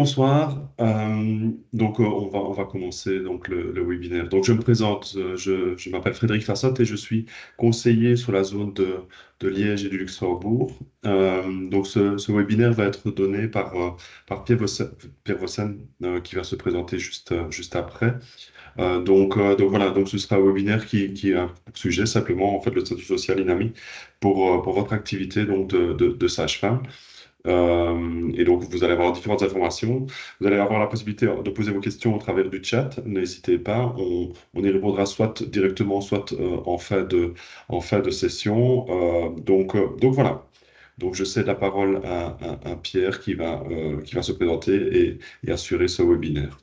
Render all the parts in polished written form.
Bonsoir. On va commencer donc le webinaire. Donc, je me présente. Je m'appelle Frédéric Fassotte et je suis conseiller sur la zone de Liège et du Luxembourg. Ce webinaire va être donné par Pierre Vossen, qui va se présenter juste après. Voilà. Donc, ce sera un webinaire qui a pour sujet simplement en fait le statut social INAMI pour votre activité donc de sage-femme. Et donc, vous allez avoir différentes informations. Vous allez avoir la possibilité de poser vos questions au travers du chat. N'hésitez pas. On y répondra soit directement, soit en fin de session. Donc voilà. Donc, je cède la parole à Pierre qui va se présenter et assurer ce webinaire.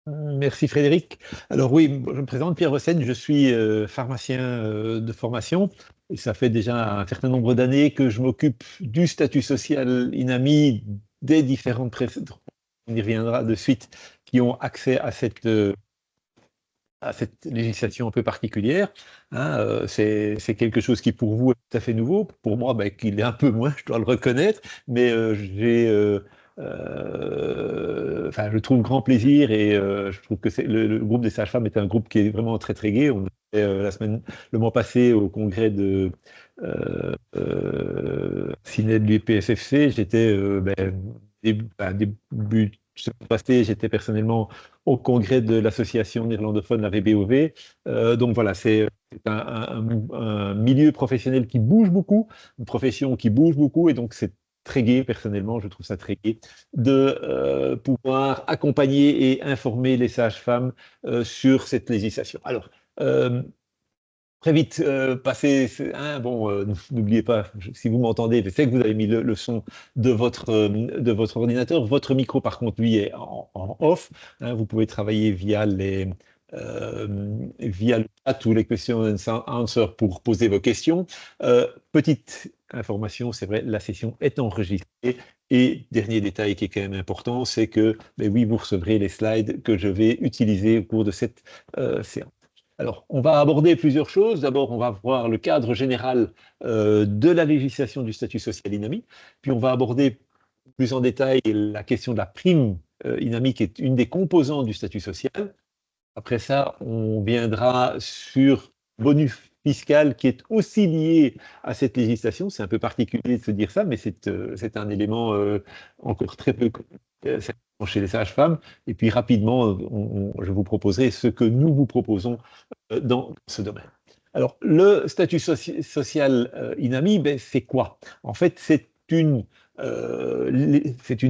Merci Frédéric. Alors oui, je me présente Pierre Vossen, je suis pharmacien de formation et ça fait déjà un certain nombre d'années que je m'occupe du statut social INAMI des différentes précédentes, on y reviendra de suite, qui ont accès à cette législation un peu particulière. C'est quelque chose qui pour vous est tout à fait nouveau, pour moi qu'il est un peu moins, je dois le reconnaître, mais je trouve grand plaisir et je trouve que le groupe des sages-femmes est un groupe qui est vraiment très très gai. On était le mois passé au congrès de CINED de l'UPSFC. J'étais début ce mois passé, j'étais personnellement au congrès de l'association néerlandophone, la VBOV. Donc voilà, c'est un milieu professionnel qui bouge beaucoup, une profession qui bouge beaucoup, et donc c'est très gai, personnellement, je trouve ça très gai, de pouvoir accompagner et informer les sages-femmes sur cette législation. Alors, très vite, n'oubliez pas, si vous m'entendez, je sais que vous avez mis le son de votre ordinateur. Votre micro, par contre, lui, est en off. Vous pouvez travailler via le chat ou les questions and answer pour poser vos questions. Petite information, c'est vrai, la session est enregistrée. Et dernier détail qui est quand même important, c'est que, oui, vous recevrez les slides que je vais utiliser au cours de cette séance. Alors, on va aborder plusieurs choses. D'abord, on va voir le cadre général de la législation du statut social INAMI. Puis, on va aborder plus en détail la question de la prime INAMI, qui est une des composantes du statut social. Après ça, on viendra sur bonus fiscal qui est aussi lié à cette législation. C'est un peu particulier de se dire ça, mais c'est un élément encore très peu chez les sages-femmes. Et puis rapidement, je vous proposerai ce que nous vous proposons dans ce domaine. Alors, le statut social INAMI, c'est quoi? En fait, c'est une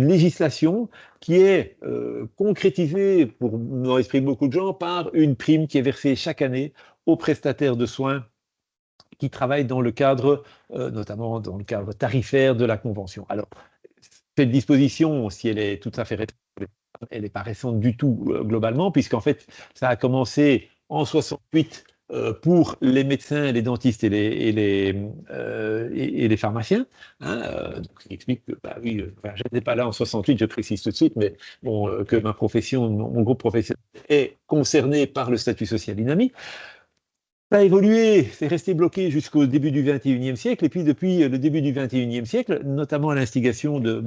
législation qui est concrétisée, dans l'esprit de beaucoup de gens, par une prime qui est versée chaque année aux prestataires de soins qui travaillent dans le cadre, notamment dans le cadre tarifaire de la Convention. Alors, cette disposition, si elle est tout à fait récente, elle n'est pas récente du tout globalement, puisqu'en fait, ça a commencé en 68 pour les médecins, les dentistes et les pharmaciens. Donc, il explique que, oui, je n'étais pas là en 68, je précise tout de suite, mais bon, que ma profession, mon groupe professionnel est concerné par le statut social INAMI. Ça a évolué, c'est resté bloqué jusqu'au début du XXIe siècle, et puis depuis le début du XXIe siècle, notamment à l'instigation de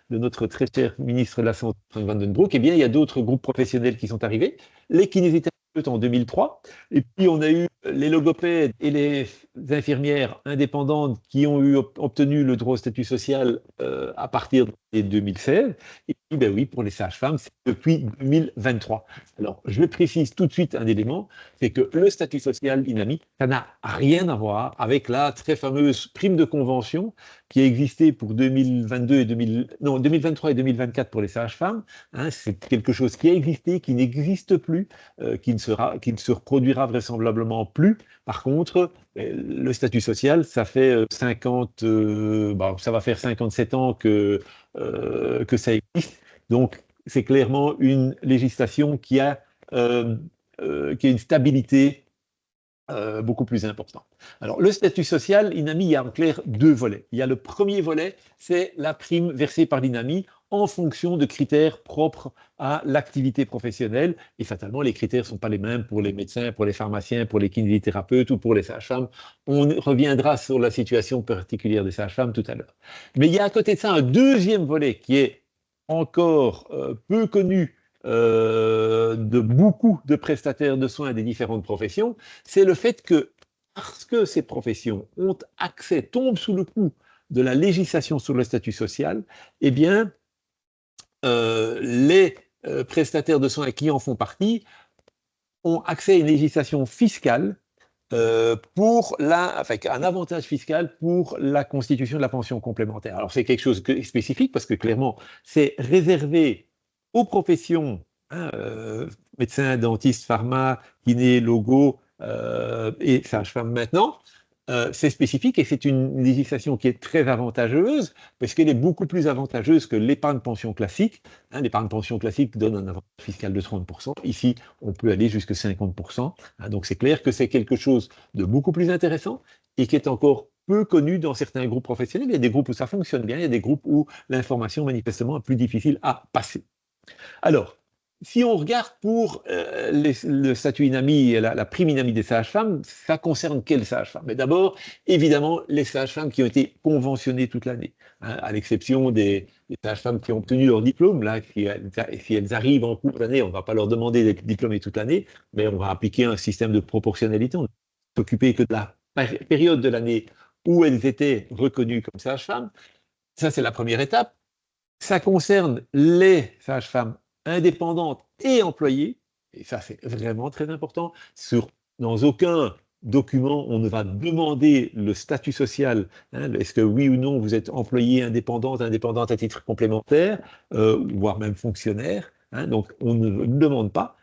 notre très cher ministre de la Santé, Frank van den Broek, eh bien, il y a d'autres groupes professionnels qui sont arrivés. Les kinésithérapeutes en 2003, et puis on a eu les logopèdes et les infirmières indépendantes qui ont obtenu le droit au statut social à partir de 2016. Et puis, oui, pour les sages-femmes, c'est depuis 2023. Alors, je précise tout de suite un élément, c'est que le statut social INAMI, ça n'a rien à voir avec la très fameuse prime de convention qui a existé pour 2022 et 2023 et 2024 pour les sages-femmes. C'est quelque chose qui a existé, qui n'existe plus, qui ne se reproduira vraisemblablement plus. Par contre, le statut social, ça fait ça va faire 57 ans que ça existe. Donc, c'est clairement une législation qui a une stabilité beaucoup plus importante. Alors, le statut social, INAMI, il y a en clair deux volets. Il y a le premier volet, c'est la prime versée par l'INAMI en fonction de critères propres à l'activité professionnelle. Et fatalement, les critères ne sont pas les mêmes pour les médecins, pour les pharmaciens, pour les kinésithérapeutes ou pour les sages-femmes. On reviendra sur la situation particulière des sages-femmes tout à l'heure. Mais il y a à côté de ça un deuxième volet qui est encore peu connu de beaucoup de prestataires de soins des différentes professions, c'est le fait que, parce que ces professions ont accès, tombent sous le coup de la législation sur le statut social, eh bien, les prestataires de soins qui en font partie ont accès à une législation fiscale enfin, un avantage fiscal pour la constitution de la pension complémentaire. Alors c'est quelque chose de spécifique parce que clairement c'est réservé aux professions, hein, médecins, dentistes, pharma, kiné, logo et sage-femme maintenant. C'est spécifique et c'est une législation qui est très avantageuse parce qu'elle est beaucoup plus avantageuse que l'épargne pension classique. Hein, l'épargne pension classique donne un avantage fiscal de 30%. Ici, on peut aller jusqu'à 50%. Hein, donc c'est clair que c'est quelque chose de beaucoup plus intéressant et qui est encore peu connu dans certains groupes professionnels. Il y a des groupes où ça fonctionne bien, il y a des groupes où l'information manifestement est plus difficile à passer. Alors, si on regarde pour le statut INAMI et la prime INAMI des sages-femmes, ça concerne quelles sages-femmes? Mais d'abord, évidemment, les sages-femmes qui ont été conventionnées toute l'année, hein, à l'exception des sages-femmes qui ont obtenu leur diplôme. Là, si elles arrivent en cours d'année, on ne va pas leur demander d'être diplômées toute l'année, mais on va appliquer un système de proportionnalité. On ne va s'occuper que de la période de l'année où elles étaient reconnues comme sages-femmes. Ça, c'est la première étape. Ça concerne les sages-femmes indépendantes et employées, et ça c'est vraiment très important. Dans aucun document, on ne va demander le statut social. Hein, est-ce que oui ou non vous êtes employé indépendante à titre complémentaire, voire même fonctionnaire. Hein, donc on ne demande pas.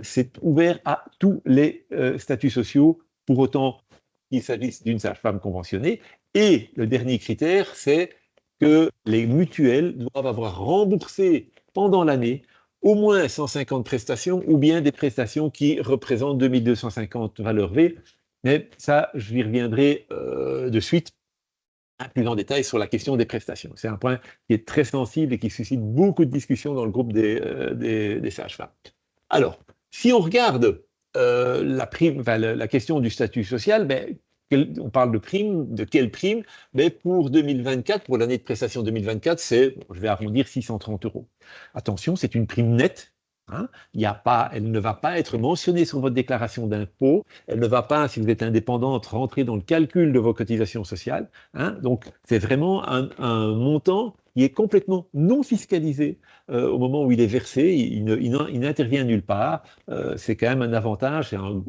C'est ouvert à tous les statuts sociaux, pour autant qu'il s'agisse d'une sage-femme conventionnée. Et le dernier critère, c'est que les mutuelles doivent avoir remboursé pendant l'année au moins 150 prestations ou bien des prestations qui représentent 2250 valeurs V. Mais ça, je y reviendrai de suite plus en détail sur la question des prestations. C'est un point qui est très sensible et qui suscite beaucoup de discussions dans le groupe des sages-femmes. Alors, si on regarde la prime, enfin, la question du statut social, ben, on parle de prime, de quelle prime? Mais pour 2024, pour l'année de prestation 2024, c'est, je vais arrondir, 630 euros. Attention, c'est une prime nette. Hein, elle ne va pas être mentionnée sur votre déclaration d'impôt. Elle ne va pas, si vous êtes indépendante, rentrer dans le calcul de vos cotisations sociales. Hein, donc, c'est vraiment un montant qui est complètement non fiscalisé au moment où il est versé. Il n'intervient nulle part. C'est quand même un avantage, c'est une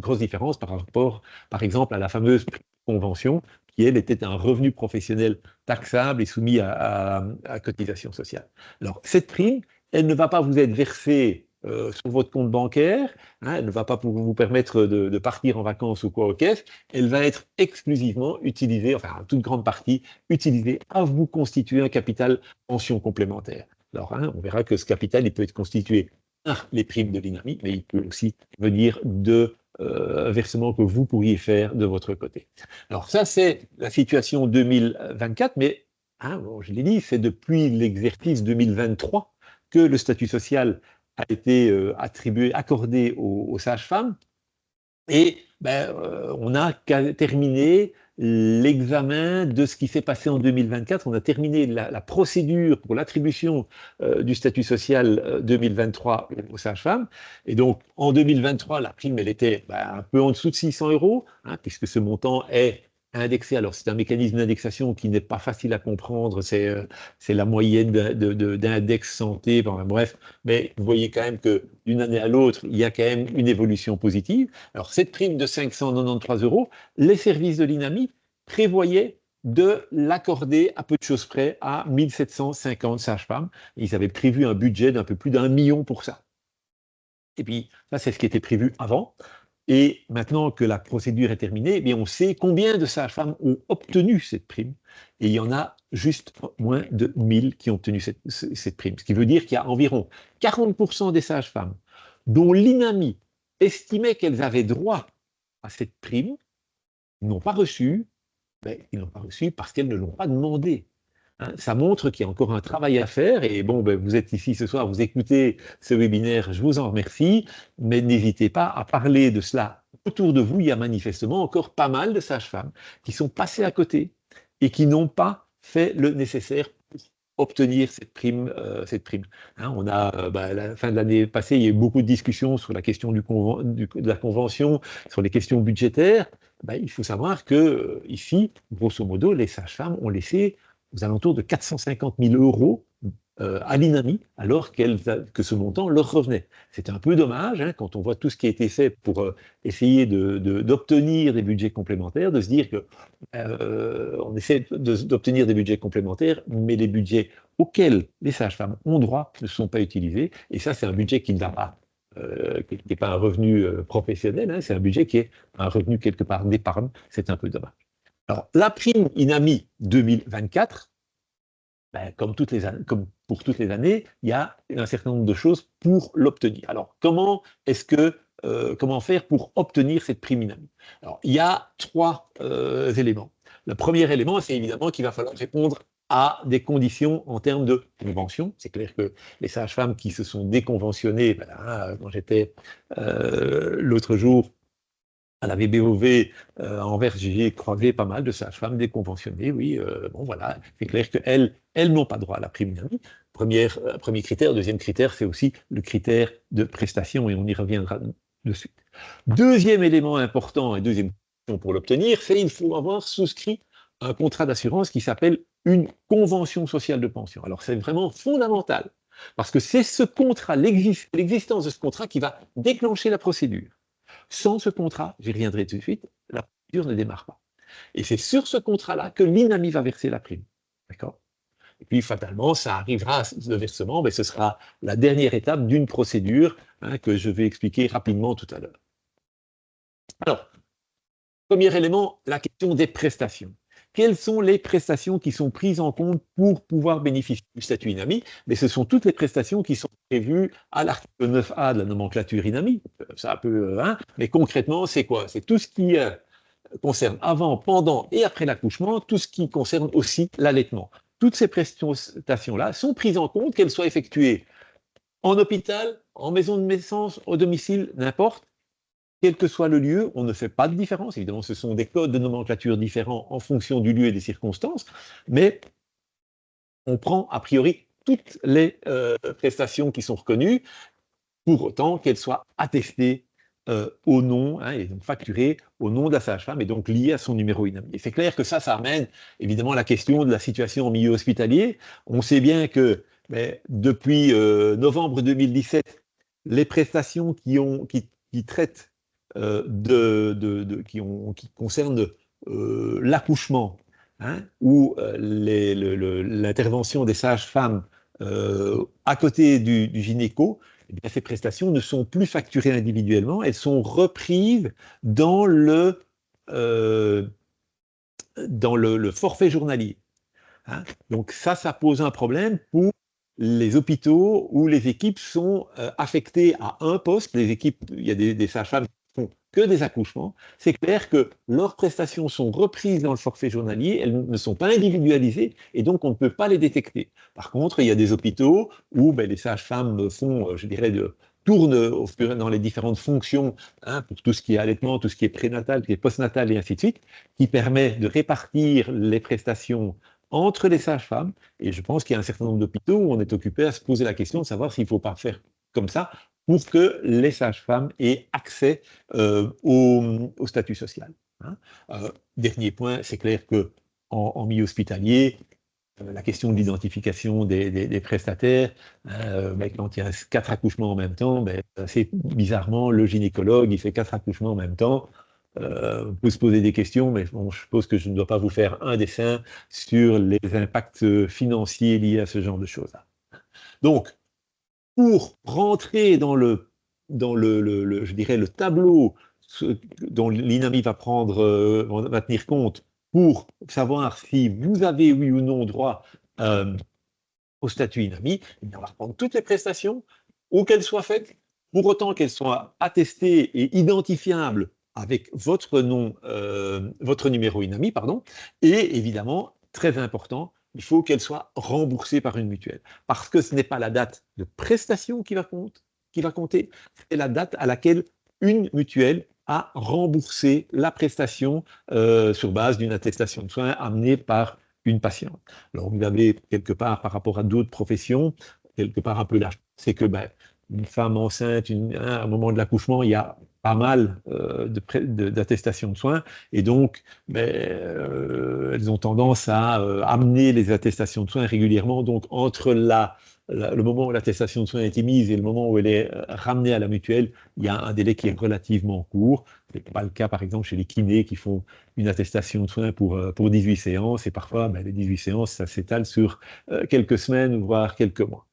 grosse différence par rapport, par exemple, à la fameuse convention qui, elle, était un revenu professionnel taxable et soumis à cotisation sociale. Alors, cette prime, elle ne va pas vous être versée sur votre compte bancaire, hein, elle ne va pas vous permettre de partir en vacances ou quoi au caisse, elle va être exclusivement utilisée, enfin en toute grande partie, utilisée à vous constituer un capital pension complémentaire. Alors, hein, on verra que ce capital, il peut être constitué par les primes de l'INAMI, mais il peut aussi venir de versements que vous pourriez faire de votre côté. Alors ça, c'est la situation 2024, mais hein, bon, je l'ai dit, c'est depuis l'exercice 2023 que le statut social a été accordé aux sages-femmes. Et ben, on a terminé l'examen de ce qui s'est passé en 2024. On a terminé la procédure pour l'attribution du statut social 2023 aux sages-femmes. Et donc, en 2023, la prime, elle était un peu en dessous de 600 euros, hein, puisque ce montant est indexé. Alors, c'est un mécanisme d'indexation qui n'est pas facile à comprendre. C'est la moyenne d'index santé. Bon, bref, mais vous voyez quand même que d'une année à l'autre, il y a quand même une évolution positive. Alors, cette prime de 593 euros, les services de l'INAMI prévoyaient de l'accorder à peu de choses près à 1750 sages-femmes. Ils avaient prévu un budget d'un peu plus d'1 million pour ça. Et puis, ça, c'est ce qui était prévu avant. Et maintenant que la procédure est terminée, eh bien on sait combien de sages-femmes ont obtenu cette prime. Et il y en a juste moins de 1000 qui ont obtenu cette prime. Ce qui veut dire qu'il y a environ 40% des sages-femmes dont l'INAMI estimait qu'elles avaient droit à cette prime, n'ont pas reçu, mais ils n'ont pas reçu parce qu'elles ne l'ont pas demandé. Hein, ça montre qu'il y a encore un travail à faire. Et bon, ben, vous êtes ici ce soir, vous écoutez ce webinaire, je vous en remercie, mais n'hésitez pas à parler de cela autour de vous. Il y a manifestement encore pas mal de sages-femmes qui sont passées à côté et qui n'ont pas fait le nécessaire pour obtenir cette prime. Hein, on a, à la fin de l'année passée, il y a eu beaucoup de discussions sur la question de la convention, sur les questions budgétaires. Il faut savoir que ici, grosso modo, les sages-femmes ont laissé aux alentours de 450 000 euros à l'INAMI, alors que ce montant leur revenait. C'est un peu dommage, hein, quand on voit tout ce qui a été fait pour essayer d'obtenir des budgets complémentaires, de se dire que on essaie d'obtenir des budgets complémentaires, mais les budgets auxquels les sages-femmes ont droit ne sont pas utilisés. Et ça, c'est un budget qui n'est pas un revenu professionnel, hein, c'est un budget qui est un revenu quelque part d'épargne. C'est un peu dommage. Alors, la prime INAMI 2024, comme pour toutes les années, il y a un certain nombre de choses pour l'obtenir. Alors, comment faire pour obtenir cette prime INAMI? Alors, il y a trois éléments. Le premier élément, c'est évidemment qu'il va falloir répondre à des conditions en termes de convention. C'est clair que les sages-femmes qui se sont déconventionnées, quand j'étais l'autre jour à la VBOV à Anvers, j'ai croisé pas mal de sages-femmes déconventionnées, oui, voilà, c'est clair qu'elles n'ont pas droit à la prime INAMI. Premier critère. Deuxième critère, c'est aussi le critère de prestation, et on y reviendra de suite. Deuxième élément important, et deuxième condition pour l'obtenir, c'est qu'il faut avoir souscrit un contrat d'assurance qui s'appelle une convention sociale de pension. Alors c'est vraiment fondamental, parce que c'est ce contrat, l'existence de ce contrat qui va déclencher la procédure. Sans ce contrat, j'y reviendrai tout de suite, la procédure ne démarre pas. Et c'est sur ce contrat-là que l'INAMI va verser la prime. D'accord? Et puis, fatalement, ça arrivera, le versement, mais ce sera la dernière étape d'une procédure que je vais expliquer rapidement tout à l'heure. Alors, premier élément, la question des prestations. Quelles sont les prestations qui sont prises en compte pour pouvoir bénéficier du statut INAMI? Mais ce sont toutes les prestations qui sont prévues à l'article 9A de la nomenclature INAMI. Ça peut, mais concrètement, c'est quoi? C'est tout ce qui concerne avant, pendant et après l'accouchement, tout ce qui concerne aussi l'allaitement. Toutes ces prestations-là sont prises en compte, qu'elles soient effectuées en hôpital, en maison de naissance, au domicile, n'importe. Quel que soit le lieu, on ne fait pas de différence. Évidemment, ce sont des codes de nomenclature différents en fonction du lieu et des circonstances, mais on prend a priori toutes les prestations qui sont reconnues, pour autant qu'elles soient attestées au nom, et donc facturées au nom de la sage-femme, et donc liées à son numéro INAMI. Et c'est clair que ça amène évidemment à la question de la situation en milieu hospitalier. On sait bien que depuis novembre 2017, les prestations qui traitent qui concernent l'accouchement, ou l'intervention des sages-femmes à côté du gynéco, ces prestations ne sont plus facturées individuellement, elles sont reprises dans le forfait journalier. Donc ça pose un problème pour les hôpitaux où les équipes sont affectées à un poste. Les équipes, il y a des sages-femmes qui font que des accouchements. C'est clair que leurs prestations sont reprises dans le forfait journalier, elles ne sont pas individualisées et donc on ne peut pas les détecter. Par contre, il y a des hôpitaux où les sages-femmes font, tournent dans les différentes fonctions, pour tout ce qui est allaitement, tout ce qui est prénatal, tout ce qui est postnatal et ainsi de suite, qui permet de répartir les prestations entre les sages-femmes, et je pense qu'il y a un certain nombre d'hôpitaux où on est occupé à se poser la question de savoir s'il ne faut pas faire comme ça pour que les sages-femmes aient accès au statut social. Dernier point, c'est clair qu'en milieu hospitalier, la question de l'identification des prestataires, quand il y a 4 accouchements en même temps, assez bizarrement, le gynécologue, il fait 4 accouchements en même temps. On peut se poser des questions, mais je suppose que je ne dois pas vous faire un dessin sur les impacts financiers liés à ce genre de choses-là. Donc, pour rentrer dans le tableau dont l'INAMI va tenir compte pour savoir si vous avez oui ou non droit au statut INAMI, on va reprendre toutes les prestations, où qu'elles soient faites, pour autant qu'elles soient attestées et identifiables avec votre numéro INAMI, et évidemment, très important, il faut qu'elle soit remboursée par une mutuelle. Parce que ce n'est pas la date de prestation qui va compter, c'est la date à laquelle une mutuelle a remboursé la prestation sur base d'une attestation de soins amenée par une patiente. Alors, vous avez quelque part, par rapport à d'autres professions, quelque part un peu là, c'est que une femme enceinte, à un moment de l'accouchement, il y a pas mal d'attestations de soins, et donc elles ont tendance à amener les attestations de soins régulièrement. Donc, entre le moment où l'attestation de soins est émise et le moment où elle est ramenée à la mutuelle, il y a un délai qui est relativement court. Ce n'est pas le cas, par exemple, chez les kinés qui font une attestation de soins pour 18 séances, et parfois, les 18 séances, ça s'étale sur quelques semaines, voire quelques mois.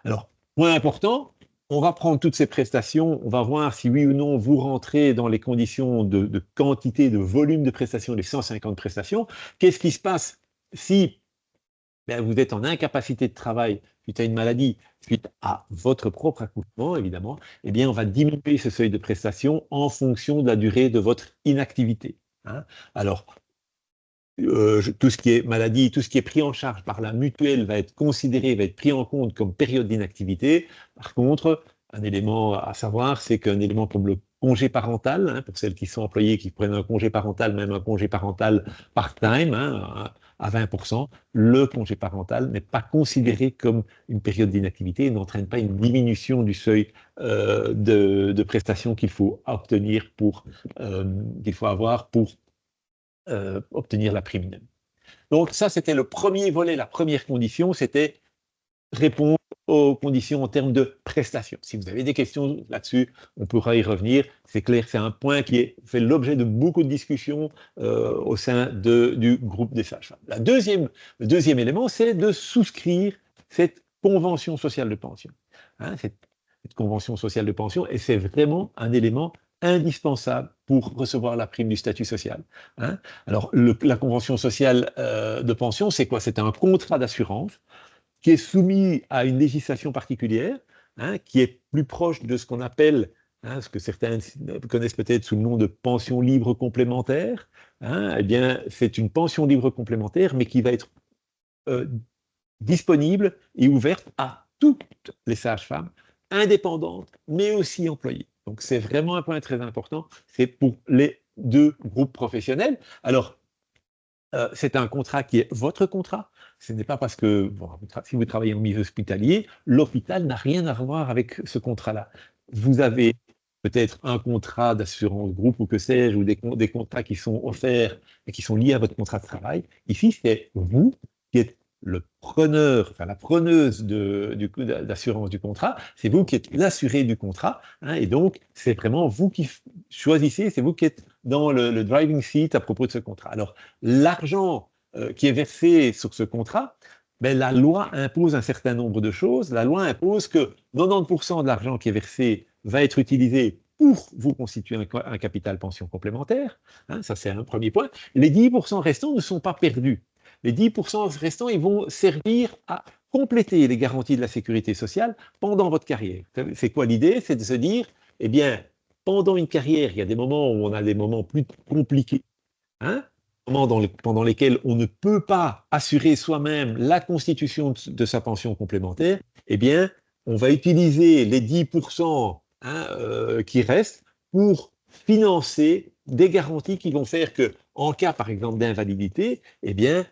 Alors, point important, on va prendre toutes ces prestations, on va voir si oui ou non vous rentrez dans les conditions de quantité, de volume de prestations, les 150 prestations. Qu'est-ce qui se passe si vous êtes en incapacité de travail suite à une maladie, suite à votre propre accouchement, évidemment? Eh bien, on va diminuer ce seuil de prestations en fonction de la durée de votre inactivité. Hein. Alors, tout ce qui est maladie, tout ce qui est pris en charge par la mutuelle va être considéré, va être pris en compte comme période d'inactivité. Par contre, un élément à savoir, c'est qu'un élément comme le congé parental, pour celles qui sont employées, qui prennent un congé parental, même un congé parental part-time, à 20%, le congé parental n'est pas considéré comme une période d'inactivité et n'entraîne pas une diminution du seuil de prestations qu'il faut obtenir qu'il faut avoir pour obtenir la prime. Donc ça, c'était le premier volet, la première condition, c'était répondre aux conditions en termes de prestations. Si vous avez des questions là-dessus, on pourra y revenir. C'est clair, c'est un point qui fait l'objet de beaucoup de discussions au sein du groupe des sages-femmes. Le deuxième élément, c'est de souscrire cette convention sociale de pension. Cette convention sociale de pension, et c'est vraiment un élément indispensable pour recevoir la prime du statut social. Alors, la convention sociale de pension, c'est quoi? C'est un contrat d'assurance qui est soumis à une législation particulière, qui est plus proche de ce qu'on appelle, ce que certains connaissent peut-être sous le nom de pension libre complémentaire. Eh bien, c'est une pension libre complémentaire, mais qui va être disponible et ouverte à toutes les sages-femmes, indépendantes, mais aussi employées. Donc, c'est vraiment un point très important. C'est pour les deux groupes professionnels. Alors, c'est un contrat qui est votre contrat. Ce n'est pas parce que, si vous travaillez en milieu hospitalier, l'hôpital n'a rien à voir avec ce contrat-là. Vous avez peut-être un contrat d'assurance groupe ou que sais-je, ou des contrats qui sont offerts et qui sont liés à votre contrat de travail. Ici, c'est vous qui êtes le preneur, la preneuse d'assurance du contrat, c'est vous qui êtes l'assuré du contrat, et donc c'est vraiment vous qui choisissez, c'est vous qui êtes dans le driving seat à propos de ce contrat. Alors, l'argent qui est versé sur ce contrat, la loi impose un certain nombre de choses. La loi impose que 90% de l'argent qui est versé va être utilisé pour vous constituer un capital pension complémentaire. Ça, c'est un premier point. Les 10% restants ne sont pas perdus. Les 10% restants, ils vont servir à compléter les garanties de la sécurité sociale pendant votre carrière. C'est quoi l'idée? C'est de se dire, eh bien, pendant une carrière, il y a des moments où on a des moments plus compliqués, pendant lesquels on ne peut pas assurer soi-même la constitution de sa pension complémentaire. Eh bien, on va utiliser les 10% qui restent pour financer des garanties qui vont faire que, en cas, par exemple, d'invalidité, eh bien,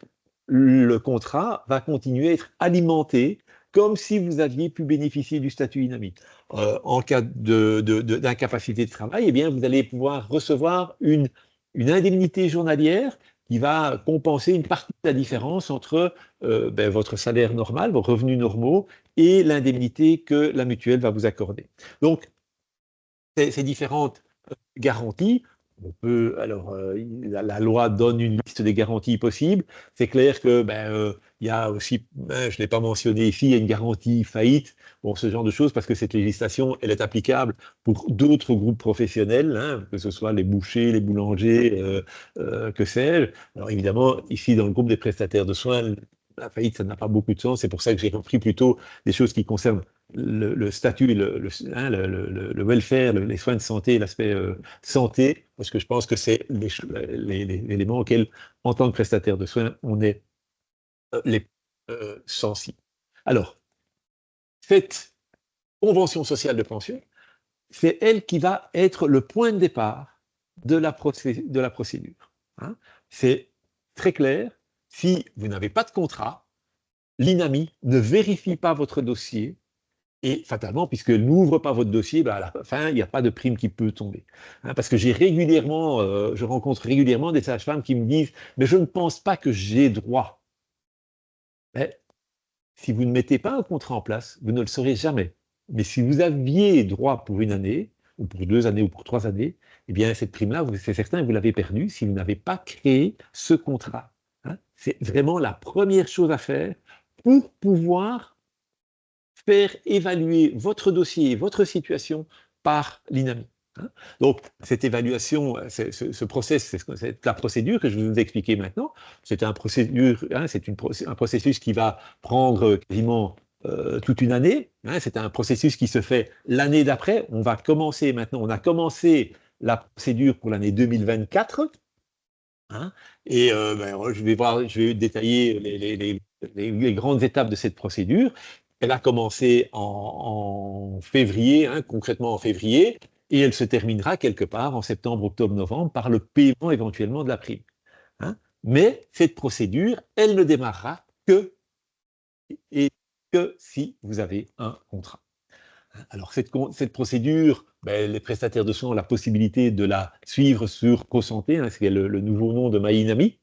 le contrat va continuer à être alimenté comme si vous aviez pu bénéficier du statut INAMI. En cas d'incapacité de travail, eh bien, vous allez pouvoir recevoir une indemnité journalière qui va compenser une partie de la différence entre votre salaire normal, vos revenus normaux, et l'indemnité que la mutuelle va vous accorder. Donc, ces différentes garanties, la loi donne une liste des garanties possibles. C'est clair que il y a aussi, je ne l'ai pas mentionné ici, il y a une garantie faillite, ce genre de choses, parce que cette législation, elle est applicable pour d'autres groupes professionnels, que ce soit les bouchers, les boulangers, que sais-je. Alors évidemment, ici, dans le groupe des prestataires de soins, la faillite, ça n'a pas beaucoup de sens. C'est pour ça que j'ai repris plutôt des choses qui concernent le statut, le welfare, les soins de santé, l'aspect santé, parce que je pense que c'est l'élément auquel, en tant que prestataire de soins, on est les sensibles. Alors, cette convention sociale de pension, c'est elle qui va être le point de départ de la procédure. C'est très clair. si vous n'avez pas de contrat, l'INAMI ne vérifie pas votre dossier et fatalement, puisqu'elle n'ouvre pas votre dossier, ben à la fin, il n'y a pas de prime qui peut tomber. Parce que je rencontre régulièrement des sages-femmes qui me disent « mais je ne pense pas que j'ai droit ». Si vous ne mettez pas un contrat en place, vous ne le saurez jamais. Mais si vous aviez droit pour une année, ou pour 2 années, ou pour 3 années, eh bien, cette prime-là, c'est certain, vous l'avez perdue si vous n'avez pas créé ce contrat. C'est vraiment la première chose à faire pour pouvoir faire évaluer votre dossier, votre situation par l'INAMI. Donc, cette évaluation, ce process, c'est la procédure que je vais vous expliquer maintenant. C'est un processus qui va prendre quasiment toute une année. C'est un processus qui se fait l'année d'après. On va commencer maintenant, on a commencé la procédure pour l'année 2024. Et je vais détailler les grandes étapes de cette procédure. Elle a commencé en février, concrètement en février, et elle se terminera quelque part en septembre, octobre, novembre par le paiement éventuellement de la prime. Mais cette procédure, elle ne démarrera que si vous avez un contrat. Alors cette procédure, les prestataires de soins ont la possibilité de la suivre sur ProSanté, c'est le nouveau nom de MyINAMI.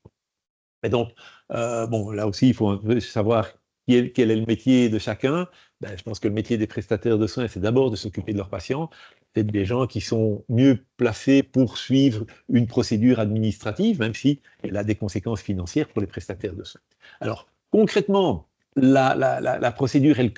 Et donc, là aussi, il faut un peu savoir quel est le métier de chacun. Je pense que le métier des prestataires de soins, c'est d'abord de s'occuper de leurs patients. Peut-être des gens qui sont mieux placés pour suivre une procédure administrative, même si elle a des conséquences financières pour les prestataires de soins. Alors, concrètement, la procédure, elle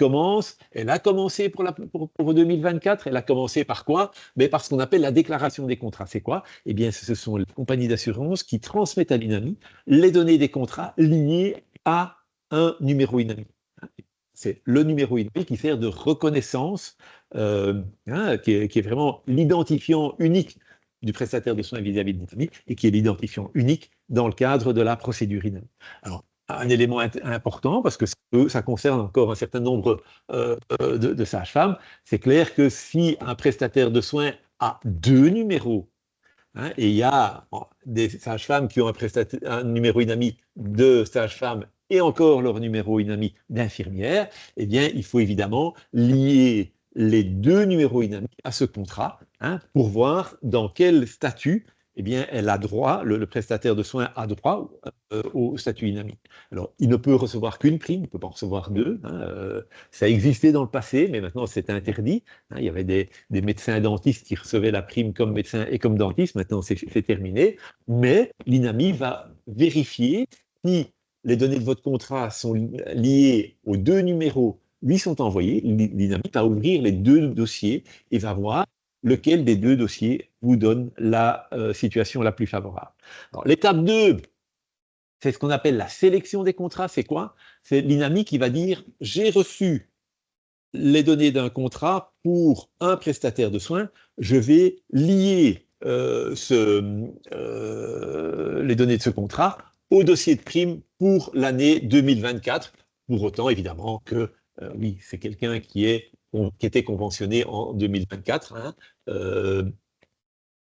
a commencé pour 2024, elle a commencé par quoi? Par ce qu'on appelle la déclaration des contrats. C'est quoi? Eh bien, ce sont les compagnies d'assurance qui transmettent à l'INAMI les données des contrats liés à un numéro INAMI. C'est le numéro INAMI qui sert de reconnaissance, qui est vraiment l'identifiant unique du prestataire de soins vis-à-vis de l'INAMI et qui est l'identifiant unique dans le cadre de la procédure INAMI. Alors, un élément important, parce que ça concerne encore un certain nombre de sages-femmes, c'est clair que si un prestataire de soins a 2 numéros, et il y a des sages-femmes qui ont un numéro INAMI de sage-femme et encore leur numéro INAMI d'infirmière, eh bien, il faut évidemment lier les 2 numéros INAMI à ce contrat pour voir dans quel statut eh bien, elle a droit, le prestataire de soins a droit au statut INAMI. Alors, il ne peut recevoir qu'une prime, il ne peut pas en recevoir 2. Ça existait dans le passé, mais maintenant c'est interdit. Il y avait des médecins dentistes qui recevaient la prime comme médecin et comme dentiste, maintenant c'est terminé. Mais l'INAMI va vérifier si les données de votre contrat sont liées aux 2 numéros lui sont envoyés. L'INAMI va ouvrir les 2 dossiers et va voir lequel des 2 dossiers vous donne la situation la plus favorable. L'étape 2, c'est ce qu'on appelle la sélection des contrats. C'est quoi? C'est l'INAMI qui va dire « j'ai reçu les données d'un contrat pour un prestataire de soins, je vais lier les données de ce contrat au dossier de prime pour l'année 2024, pour autant évidemment que oui, c'est quelqu'un qui était conventionné en 2024.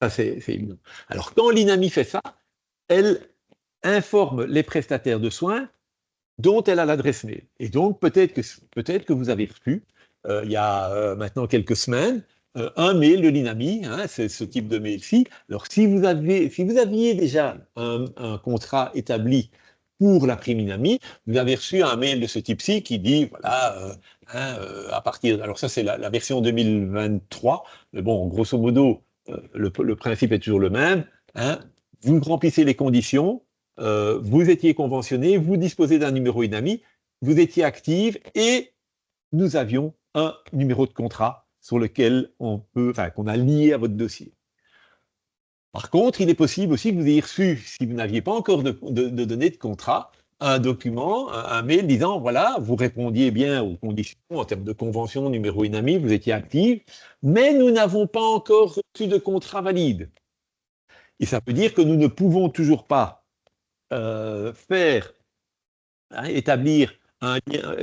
Ça, c'est évident. Alors, quand l'INAMI fait ça, elle informe les prestataires de soins dont elle a l'adresse mail. Et donc, peut-être que vous avez reçu, il y a maintenant quelques semaines, un mail de l'INAMI, c'est ce type de mail-ci. Alors, si vous aviez déjà un contrat établi pour la prime INAMI, vous avez reçu un mail de ce type-ci qui dit, voilà, à partir... Alors ça, c'est la version 2023, mais bon, grosso modo, le principe est toujours le même. Vous remplissez les conditions, vous étiez conventionné, vous disposez d'un numéro INAMI, vous étiez active et nous avions un numéro de contrat sur lequel qu'on a lié à votre dossier. Par contre, il est possible aussi que vous ayez reçu, si vous n'aviez pas encore de données de contrat, un document, un mail disant, voilà, vous répondiez bien aux conditions en termes de convention, numéro INAMI, vous étiez active, mais nous n'avons pas encore reçu de contrat valide. Et ça veut dire que nous ne pouvons toujours pas établir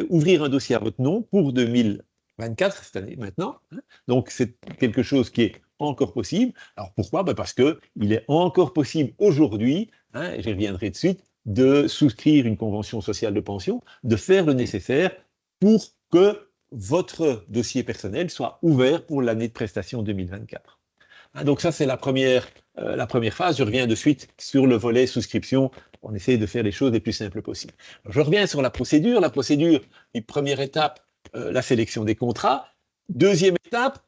ouvrir un dossier à votre nom pour 2024, cette année maintenant. Donc, c'est quelque chose qui est encore possible. Alors, pourquoi? Parce qu'il est encore possible aujourd'hui, et j'y reviendrai de suite, de souscrire une convention sociale de pension, de faire le nécessaire pour que votre dossier personnel soit ouvert pour l'année de prestation 2024. Donc ça, c'est la première phase. Je reviens de suite sur le volet souscription. On essaie de faire les choses les plus simples possibles. Je reviens sur la procédure. La procédure, première étape, la sélection des contrats. Deuxième étape,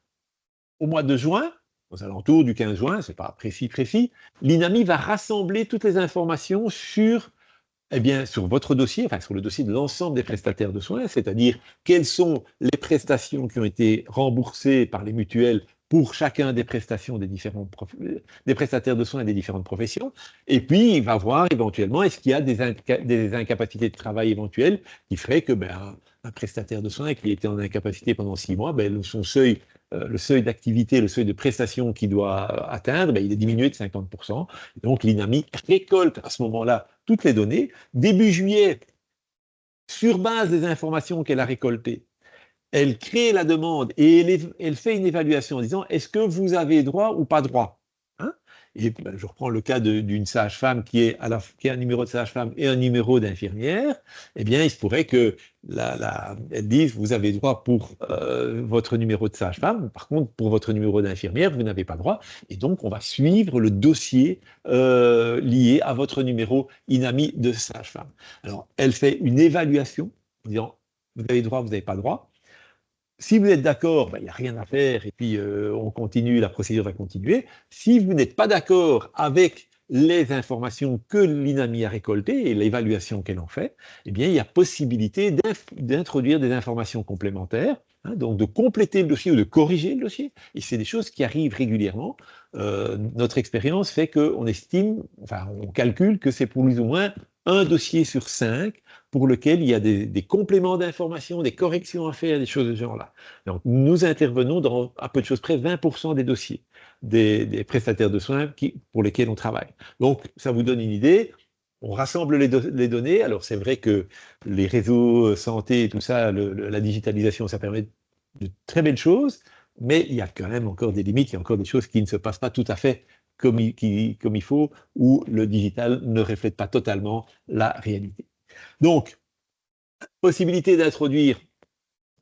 au mois de juin, aux alentours du 15 juin, c'est pas précis, l'INAMI va rassembler toutes les informations sur sur votre dossier, enfin sur le dossier de l'ensemble des prestataires de soins, c'est-à-dire quelles sont les prestations qui ont été remboursées par les mutuelles pour chacun des prestations des prestataires de soins des différentes professions, et puis il va voir éventuellement est-ce qu'il y a des incapacités de travail éventuelles qui feraient que un prestataire de soins qui était en incapacité pendant 6 mois, son seuil, le seuil d'activité, le seuil de prestation qu'il doit atteindre, il est diminué de 50%. Donc l'INAMI récolte à ce moment-là toutes les données. Début juillet, sur base des informations qu'elle a récoltées, elle crée la demande et elle fait une évaluation en disant est-ce que vous avez droit ou pas droit, hein. Et je reprends le cas d'une sage-femme qui a un numéro de sage-femme et un numéro d'infirmière. Il se pourrait que elle dise vous avez droit pour votre numéro de sage-femme, par contre pour votre numéro d'infirmière vous n'avez pas droit. Et donc on va suivre le dossier lié à votre numéro INAMI de sage-femme. Alors elle fait une évaluation en disant vous avez droit, vous n'avez pas droit. Si vous êtes d'accord, il n'y a rien à faire et puis on continue, la procédure va continuer. Si vous n'êtes pas d'accord avec les informations que l'INAMI a récoltées et l'évaluation qu'elle en fait, il y a possibilité d'introduire des informations complémentaires, hein, donc de compléter le dossier ou de corriger le dossier. Et c'est des choses qui arrivent régulièrement. Notre expérience fait qu'on estime, enfin on calcule que c'est pour plus ou moins un dossier sur 5 pour lequel il y a des compléments d'informations, des corrections à faire, des choses de ce genre-là. Donc, nous intervenons dans, à peu de choses près, 20% des dossiers des prestataires de soins pour lesquels on travaille. Donc, ça vous donne une idée. On rassemble les données. Alors, c'est vrai que les réseaux santé et tout ça, la digitalisation, ça permet de très belles choses, mais il y a quand même encore des limites, il y a encore des choses qui ne se passent pas tout à fait comme il faut, où le digital ne reflète pas totalement la réalité. Donc, possibilité d'introduire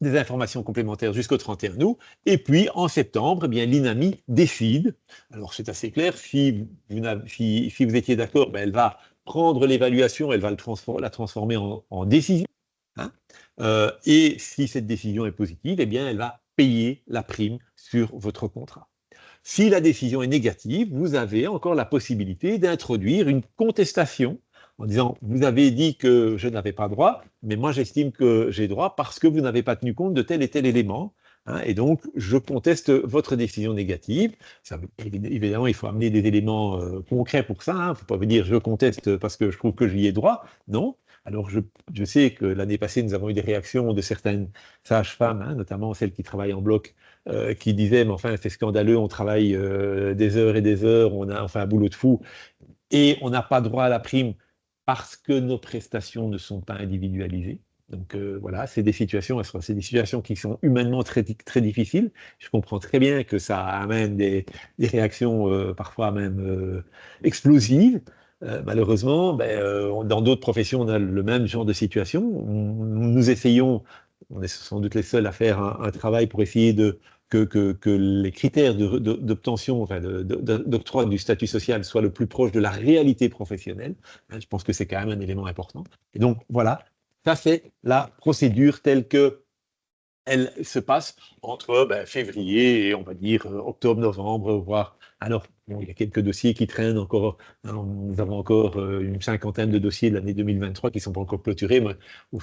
des informations complémentaires jusqu'au 31 août, et puis en septembre, l'INAMI décide, alors c'est assez clair, si vous étiez d'accord, elle va prendre l'évaluation, elle va la transformer en décision, hein, et si cette décision est positive, elle va payer la prime sur votre contrat. Si la décision est négative, vous avez encore la possibilité d'introduire une contestation en disant « vous avez dit que je n'avais pas droit, mais moi j'estime que j'ai droit parce que vous n'avez pas tenu compte de tel et tel élément, hein, et donc je conteste votre décision négative ». Évidemment, il faut amener des éléments concrets pour ça, il ne faut pas me dire « je conteste parce que je trouve que j'y ai droit ». Non. Alors, je sais que l'année passée, nous avons eu des réactions de certaines sages-femmes, hein, notamment celles qui travaillent en bloc, qui disaient, mais enfin, c'est scandaleux, on travaille des heures et des heures, on fait un boulot de fou, et on n'a pas droit à la prime parce que nos prestations ne sont pas individualisées. Donc voilà, c'est des situations qui sont humainement très, très difficiles. Je comprends très bien que ça amène des réactions parfois même explosives. Malheureusement, dans d'autres professions, on a le même genre de situation. Nous essayons, on est sans doute les seuls à faire un travail pour essayer que les critères d'obtention, enfin d'octroi du statut social soient le plus proche de la réalité professionnelle. Je pense que c'est quand même un élément important. Et donc, voilà, ça c'est la procédure telle que elle se passe entre février et on va dire octobre, novembre, voire... Alors, il y a quelques dossiers qui traînent encore. Nous avons encore une cinquantaine de dossiers de l'année 2023 qui ne sont pas encore clôturés, mais vous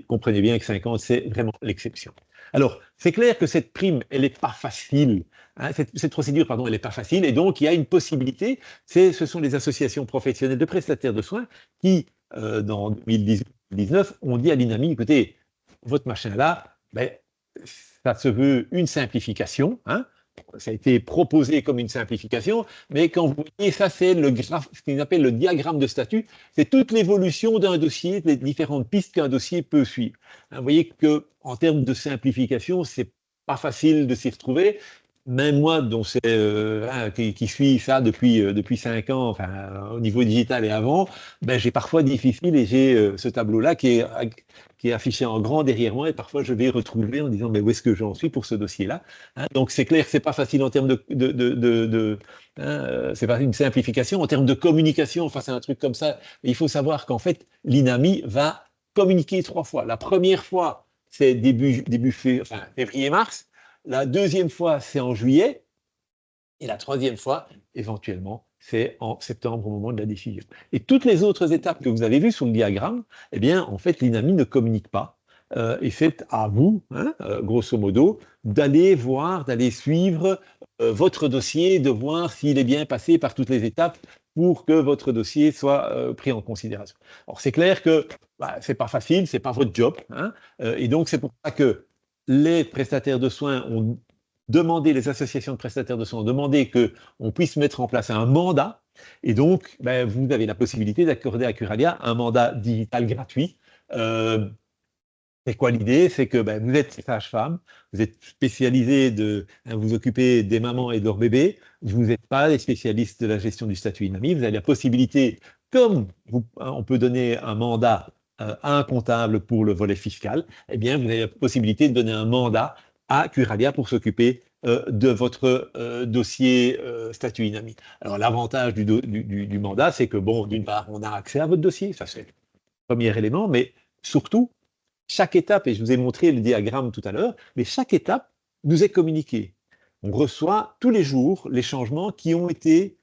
comprenez bien que 50, c'est vraiment l'exception. Alors, c'est clair que cette prime, elle n'est pas facile. Hein, cette procédure, pardon, elle n'est pas facile. Et donc, il y a une possibilité. Ce sont les associations professionnelles de prestataires de soins qui, dans 2019, ont dit à l'INAMI, écoutez, votre machin-là, ça se veut une simplification, hein. Ça a été proposé comme une simplification, mais quand vous voyez, ça c'est ce qu'on appelle le diagramme de statut, c'est toute l'évolution d'un dossier, les différentes pistes qu'un dossier peut suivre. Vous voyez qu'en termes de simplification, c'est pas facile de s'y retrouver. même moi, qui suis ça depuis 5 ans, enfin, au niveau digital et avant, ben, j'ai parfois difficile et j'ai ce tableau-là qui est affiché en grand derrière moi et parfois je vais retrouver en disant, mais où est-ce que j'en suis pour ce dossier-là, hein. Donc c'est clair, c'est pas facile en termes c'est pas une simplification, en termes de communication face à un truc comme ça, il faut savoir qu'en fait, l'INAMI va communiquer 3 fois. La première fois, c'est février-mars. La deuxième fois, c'est en juillet. Et la troisième fois, éventuellement, c'est en septembre au moment de la décision. Et toutes les autres étapes que vous avez vues sur le diagramme, eh bien, en fait, l'INAMI ne communique pas. Et c'est à vous, hein, grosso modo, d'aller voir, d'aller suivre votre dossier, de voir s'il est bien passé par toutes les étapes pour que votre dossier soit pris en considération. Alors, c'est clair que bah, c'est pas facile, c'est pas votre job, hein, et donc c'est pour ça que les prestataires de soins ont demandé, les associations de prestataires de soins ont demandé qu'on puisse mettre en place un mandat, et donc ben, vous avez la possibilité d'accorder à Curalia un mandat digital gratuit. C'est quoi l'idée? C'est que ben, vous êtes sage-femme, vous êtes spécialisé vous occupez des mamans et de leurs bébés, vous n'êtes pas les spécialistes de la gestion du statut INAMI, vous avez la possibilité, on peut donner un mandat à un comptable pour le volet fiscal, eh bien vous avez la possibilité de donner un mandat à Curalia pour s'occuper de votre dossier statut INAMI. Alors l'avantage du mandat, c'est que bon, d'une part, on a accès à votre dossier, ça c'est le premier élément, mais surtout, chaque étape, et je vous ai montré le diagramme tout à l'heure, mais chaque étape nous est communiquée. On reçoit tous les jours les changements qui ont été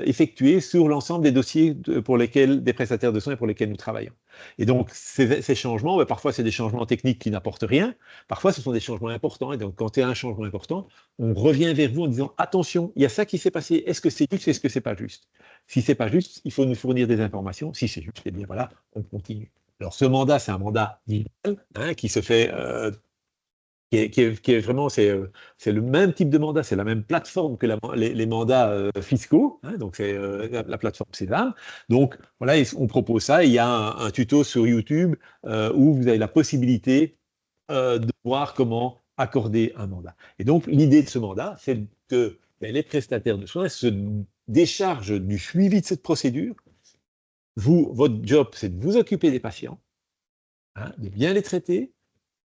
effectués sur l'ensemble des dossiers des prestataires de soins pour lesquels nous travaillons. Et donc, ces changements, ben, parfois c'est des changements techniques qui n'apportent rien, parfois ce sont des changements importants. Et donc, quand il y a un changement important, on revient vers vous en disant attention, il y a ça qui s'est passé, est-ce que c'est juste, est-ce que c'est pas juste? Si c'est pas juste, il faut nous fournir des informations. Si c'est juste, eh bien voilà, on continue. Alors, ce mandat, c'est un mandat digital hein, qui se fait, qui est vraiment, c'est le même type de mandat, c'est la même plateforme que les mandats fiscaux, hein, donc c'est la plateforme Sésame. Donc, voilà, on propose ça. Il y a un tuto sur YouTube où vous avez la possibilité de voir comment accorder un mandat. Et donc, l'idée de ce mandat, c'est que ben, les prestataires de soins se déchargent du suivi de cette procédure. Votre job, c'est de vous occuper des patients, hein, de bien les traiter,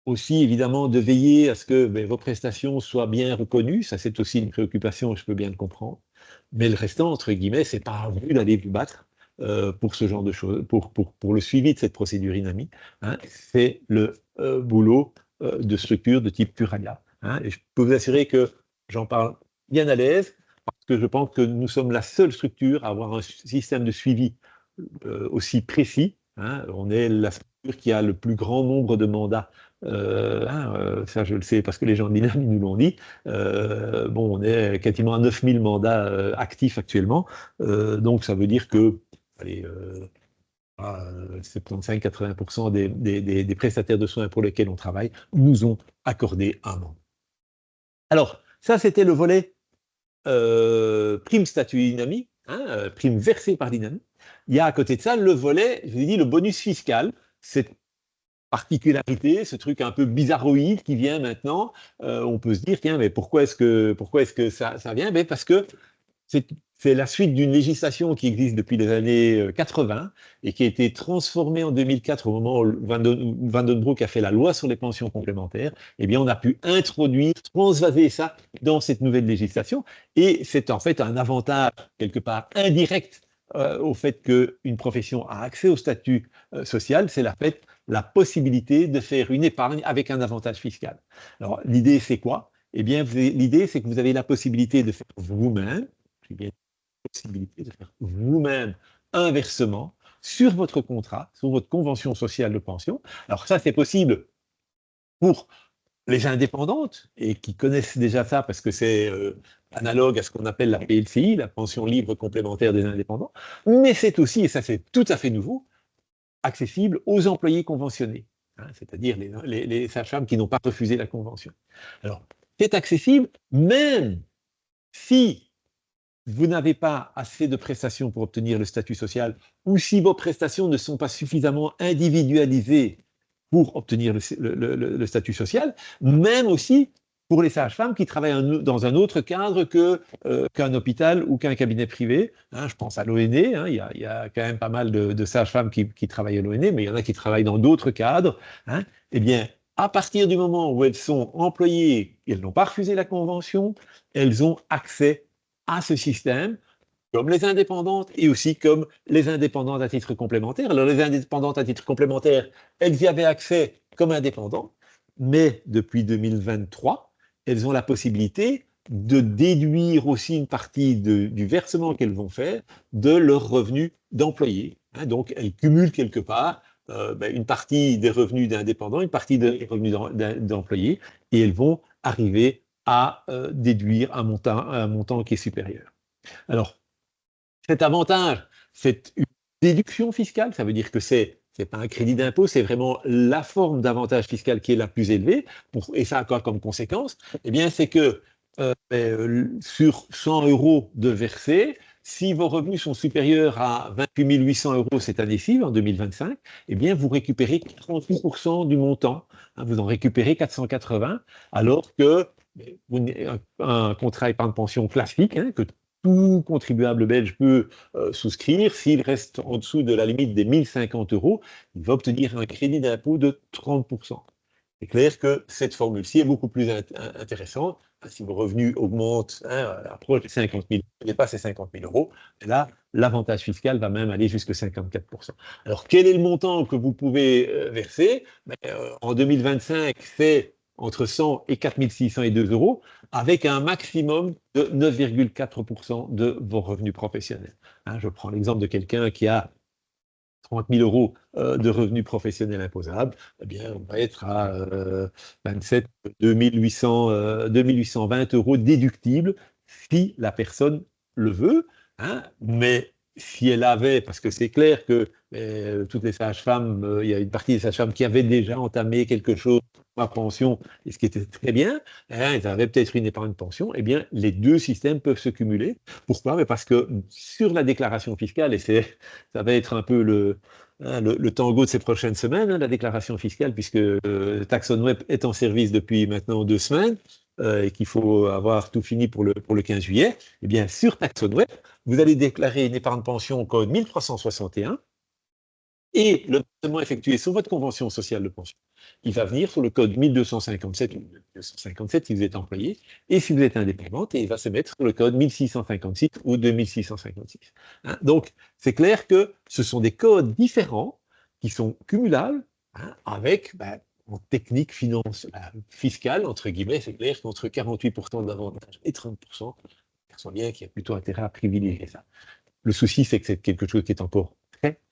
aussi évidemment de veiller à ce que ben, vos prestations soient bien reconnues, ça c'est aussi une préoccupation, je peux bien le comprendre, mais le restant, entre guillemets, c'est pas à vous d'aller vous battre pour ce genre de choses, pour le suivi de cette procédure INAMI, hein, c'est le boulot de structure de type Curalia. Hein, et je peux vous assurer que j'en parle bien à l'aise, parce que je pense que nous sommes la seule structure à avoir un système de suivi aussi précis. Hein, on est la structure qui a le plus grand nombre de mandats. Ça, je le sais parce que les gens de l'INAMI nous l'ont dit. Bon, on est quasiment à 9000 mandats actifs actuellement. Donc, ça veut dire que allez, 75-80% des prestataires de soins pour lesquels on travaille nous ont accordé un mandat. Alors, ça, c'était le volet prime statut INAMI, hein, prime versée par l'INAMI. Il y a à côté de ça le volet, je vous ai dit, le bonus fiscal, cette particularité, ce truc un peu bizarroïde qui vient maintenant. On peut se dire, tiens, mais pourquoi est-ce que ça vient? Ben parce que c'est la suite d'une législation qui existe depuis les années 80 et qui a été transformée en 2004 au moment où Van den Broek a fait la loi sur les pensions complémentaires. Eh bien, on a pu introduire, transvaser ça dans cette nouvelle législation et c'est en fait un avantage quelque part indirect au fait qu'une profession a accès au statut social, c'est la possibilité de faire une épargne avec un avantage fiscal. Alors, l'idée, c'est quoi? Eh bien, l'idée, c'est que vous avez la possibilité de faire vous-même, possibilité de faire vous-même un versement sur votre contrat, sur votre convention sociale de pension. Alors ça, c'est possible pour les indépendantes et qui connaissent déjà ça parce que c'est analogue à ce qu'on appelle la PLCI, la pension libre complémentaire des indépendants, mais c'est aussi, et ça c'est tout à fait nouveau, accessible aux employés conventionnés, hein, c'est-à-dire les sages-femmes qui n'ont pas refusé la convention. Alors, c'est accessible même si vous n'avez pas assez de prestations pour obtenir le statut social, ou si vos prestations ne sont pas suffisamment individualisées pour obtenir le statut social, même aussi pour les sages-femmes qui travaillent dans un autre cadre qu'un hôpital ou qu'un cabinet privé. Hein, je pense à l'ONE, hein, il y a quand même pas mal de sages-femmes qui travaillent à l'ONE, mais il y en a qui travaillent dans d'autres cadres. Hein. Eh bien, à partir du moment où elles sont employées, elles n'ont pas refusé la convention, elles ont accès à ce système, comme les indépendantes et aussi comme les indépendantes à titre complémentaire. Alors, les indépendantes à titre complémentaire, elles y avaient accès comme indépendantes, mais depuis 2023, elles ont la possibilité de déduire aussi une partie du versement qu'elles vont faire de leurs revenus d'employés. Hein, donc, elles cumulent quelque part une partie des revenus d'indépendants, une partie des revenus d'employés, et elles vont arriver à déduire un montant qui est supérieur. Alors, cet avantage, c'est une déduction fiscale, ça veut dire que c'est pas un crédit d'impôt, c'est vraiment la forme d'avantage fiscal qui est la plus élevée. Et ça a quoi comme conséquence? Eh bien, c'est que sur 100 euros de versés, si vos revenus sont supérieurs à 28 800 euros cette année-ci, en 2025, eh bien, vous récupérez 48% du montant. Hein, vous en récupérez 480, alors que un contrat épargne-pension classique, hein, que tout contribuable belge peut souscrire, s'il reste en dessous de la limite des 1050 euros, il va obtenir un crédit d'impôt de 30%. C'est clair que cette formule-ci est beaucoup plus intéressante. Si vos revenus augmentent, hein, approche des 50 000, dépasse les 50 000 euros, et là, l'avantage fiscal va même aller jusqu'à 54%. Alors, quel est le montant que vous pouvez verser? En 2025, c'est entre 100 et 4 602 euros, avec un maximum de 9,4% de vos revenus professionnels. Hein, je prends l'exemple de quelqu'un qui a 30 000 euros de revenus professionnels imposables, eh bien, on va être à 27 2820 euros déductibles si la personne le veut. Hein, mais si elle avait, parce que c'est clair que toutes les sages-femmes, il y a une partie des sages-femmes qui avaient déjà entamé quelque chose à pension, et ce qui était très bien, hein, elles avaient peut-être une épargne pension, eh bien, les deux systèmes peuvent se cumuler. Pourquoi? Parce que sur la déclaration fiscale, et ça va être un peu le tango de ces prochaines semaines, hein, la déclaration fiscale, puisque TaxonWeb est en service depuis maintenant 2 semaines, et qu'il faut avoir tout fini pour le 15 juillet, eh bien, sur TaxonWeb, vous allez déclarer une épargne pension au code 1361, et le versement effectué sur votre convention sociale de pension, il va venir sur le code 1257 ou 257 si vous êtes employé, et si vous êtes indépendante, et il va se mettre sur le code 1656 ou 2656. Hein, donc, c'est clair que ce sont des codes différents qui sont cumulables, hein, avec, en technique fiscale, entre guillemets, c'est clair qu'entre 48% d'avantage et 30%, on sent bien qu'il y a plutôt intérêt à privilégier ça. Le souci, c'est que c'est quelque chose qui est encore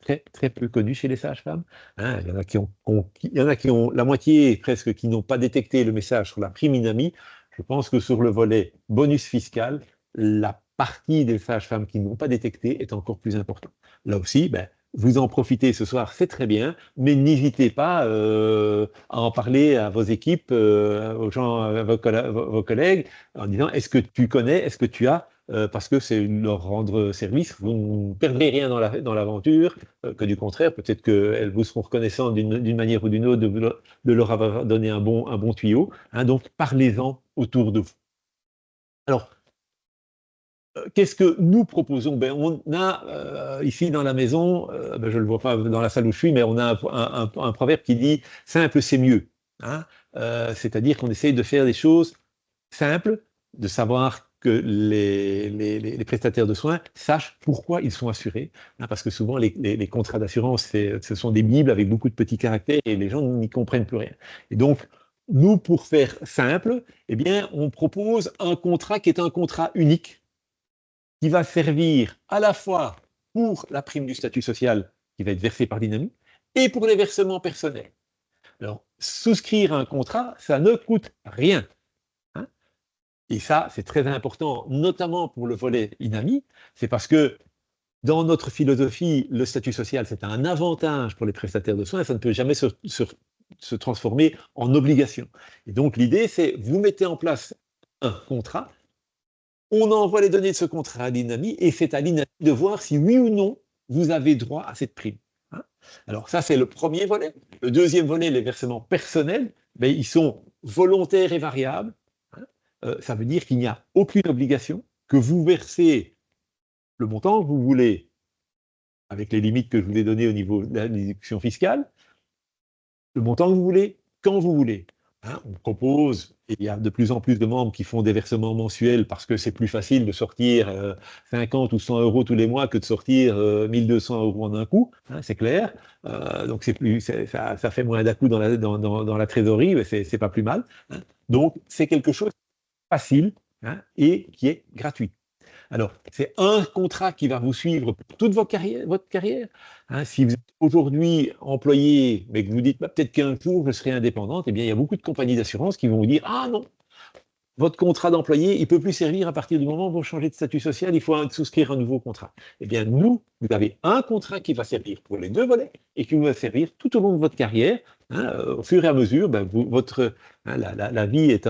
très peu connu chez les sages-femmes. Hein, il y en a qui ont la moitié presque qui n'ont pas détecté le message sur la prime INAMI. Je pense que sur le volet bonus fiscal, la partie des sages-femmes qui n'ont pas détecté est encore plus importante. Là aussi, vous en profitez ce soir, c'est très bien, mais n'hésitez pas à en parler à vos équipes, aux gens, à vos collègues, en disant est-ce que tu connais, est-ce que tu as parce que c'est leur rendre service. Vous ne perdrez rien dans l'aventure, que du contraire, peut-être qu'elles vous seront reconnaissantes d'une manière ou d'une autre de leur avoir donné un bon tuyau. Hein, donc, parlez-en autour de vous. Alors, qu'est-ce que nous proposons? On a ici dans la maison, je ne le vois pas dans la salle où je suis, mais on a un proverbe qui dit « simple, c'est mieux hein ». C'est-à-dire qu'on essaye de faire des choses simples, de savoir que les prestataires de soins sachent pourquoi ils sont assurés, hein, parce que souvent les contrats d'assurance, ce sont des bibles avec beaucoup de petits caractères et les gens n'y comprennent plus rien. Et donc, nous, pour faire simple, eh bien, on propose un contrat qui est un contrat unique, qui va servir à la fois pour la prime du statut social qui va être versée par Dynami et pour les versements personnels. Alors, souscrire un contrat, ça ne coûte rien. Hein, et ça, c'est très important, notamment pour le volet INAMI, c'est parce que dans notre philosophie, le statut social, c'est un avantage pour les prestataires de soins, et ça ne peut jamais se transformer en obligation. Et donc, l'idée, c'est vous mettez en place un contrat, on envoie les données de ce contrat à l'INAMI, et c'est à l'INAMI de voir si oui ou non vous avez droit à cette prime. Hein, alors ça, c'est le premier volet. Le deuxième volet, les versements personnels, ils sont volontaires et variables. ça veut dire qu'il n'y a aucune obligation, que vous versez le montant que vous voulez, avec les limites que je vous ai données au niveau de la déduction fiscale, le montant que vous voulez, quand vous voulez. Hein, on propose, et il y a de plus en plus de membres qui font des versements mensuels parce que c'est plus facile de sortir 50 ou 100 euros tous les mois que de sortir 1200 euros en un coup, hein, c'est clair. Donc ça fait moins d'à-coups dans la trésorerie, mais c'est pas plus mal. Hein. Donc c'est quelque chose de facile, hein, et qui est gratuit. Alors, c'est un contrat qui va vous suivre pour toute votre carrière. Hein, si vous êtes aujourd'hui employé, mais que vous dites bah, peut-être qu'un jour je serai indépendante, eh bien, il y a beaucoup de compagnies d'assurance qui vont vous dire ah non, votre contrat d'employé, il ne peut plus servir à partir du moment où vous changez de statut social, il faut souscrire un nouveau contrat. Eh bien, vous avez un contrat qui va servir pour les deux volets et qui va servir tout au long de votre carrière. Hein, au fur et à mesure, ben, la vie est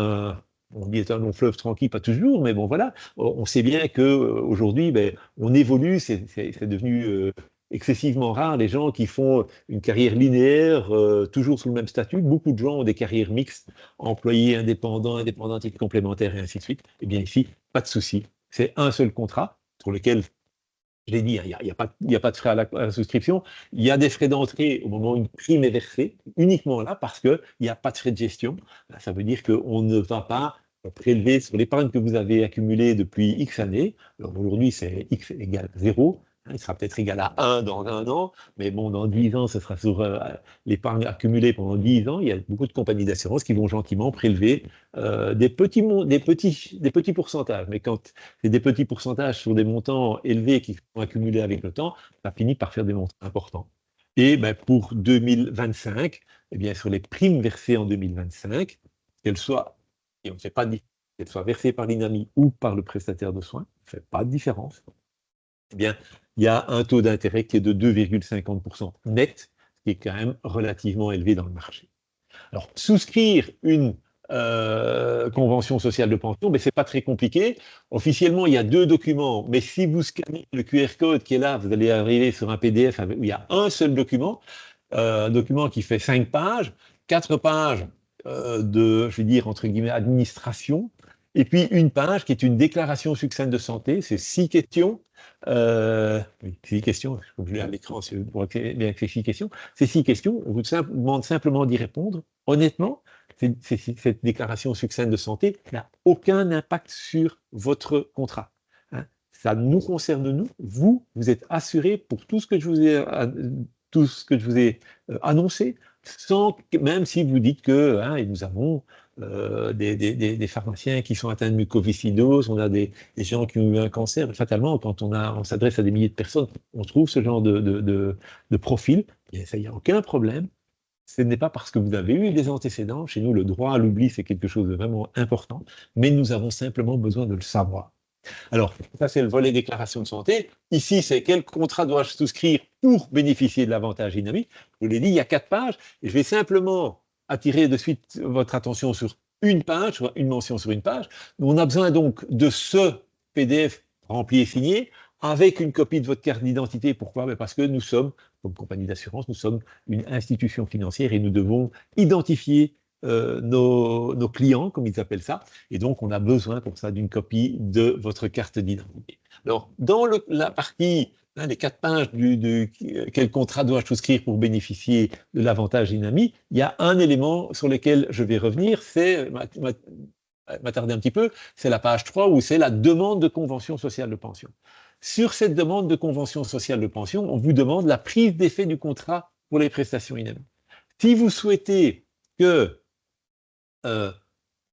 on dit est un long fleuve tranquille, pas toujours, mais bon voilà, on sait bien qu'aujourd'hui, ben, on évolue, c'est devenu excessivement rare les gens qui font une carrière linéaire, toujours sous le même statut. Beaucoup de gens ont des carrières mixtes, employés indépendants, indépendants titres complémentaires et ainsi de suite. Eh bien ici, pas de souci. C'est un seul contrat sur lequel, je l'ai dit, il n'y a pas de frais à la souscription. Il y a des frais d'entrée au moment où une prime est versée, uniquement là, parce qu'il n'y a pas de frais de gestion. Ça veut dire qu'on ne va pas prélever sur l'épargne que vous avez accumulée depuis X années. Alors aujourd'hui, c'est X égale 0. Il sera peut-être égal à 1 dans un an, mais bon, dans 10 ans, ce sera sur l'épargne accumulée pendant 10 ans. Il y a beaucoup de compagnies d'assurance qui vont gentiment prélever des petits pourcentages. Mais quand c'est des petits pourcentages sur des montants élevés qui sont accumulés avec le temps, ça finit par faire des montants importants. Et ben, pour 2025, eh bien, sur les primes versées en 2025, qu'elles soient, et on ne fait pas de différence, qu'elles soient versées par l'INAMI ou par le prestataire de soins, on ne fait pas de différence. Eh bien, il y a un taux d'intérêt qui est de 2,50% net, ce qui est quand même relativement élevé dans le marché. Alors, souscrire une convention sociale de pension, mais ce n'est pas très compliqué. Officiellement, il y a 2 documents, mais si vous scannez le QR code qui est là, vous allez arriver sur un PDF où il y a un seul document, un document qui fait 5 pages, 4 pages de, je vais dire, entre guillemets, administration, et puis une page qui est une déclaration succincte de santé, c'est 6 questions. Oui, 6 questions, comme je l'ai à l'écran, pour bien que c'est 6 questions. Ces 6 questions, on vous demande simplement d'y répondre. Honnêtement, cette déclaration succincte de santé n'a aucun impact sur votre contrat. Hein. Ça nous concerne, nous. Vous êtes assuré pour tout ce que je vous ai annoncé, sans, même si vous dites que hein, et nous avons des pharmaciens qui sont atteints de mucoviscidose, on a des gens qui ont eu un cancer. Fatalement, quand on s'adresse à des milliers de personnes, on trouve ce genre de profil. Et ça, il n'y a aucun problème. Ce n'est pas parce que vous avez eu des antécédents. Chez nous, le droit à l'oubli, c'est quelque chose de vraiment important, mais nous avons simplement besoin de le savoir. Alors, ça, c'est le volet déclaration de santé. Ici, c'est quel contrat dois-je souscrire pour bénéficier de l'avantage INAMI. Je vous l'ai dit, il y a 4 pages, et je vais simplement attirer de suite votre attention sur une page, une mention sur une page. On a besoin donc de ce PDF rempli et signé, avec une copie de votre carte d'identité. Pourquoi? Parce que nous sommes, comme compagnie d'assurance, nous sommes une institution financière et nous devons identifier nos clients, comme ils appellent ça, et donc on a besoin pour ça d'une copie de votre carte d'identité. Alors, dans la partie, hein, les 4 pages quel contrat dois-je souscrire pour bénéficier de l'avantage INAMI, il y a un élément sur lequel je vais revenir, c'est m'attarder un petit peu, c'est la page 3 où c'est la demande de convention sociale de pension. Sur cette demande de convention sociale de pension, on vous demande la prise d'effet du contrat pour les prestations INAMI. Si vous souhaitez que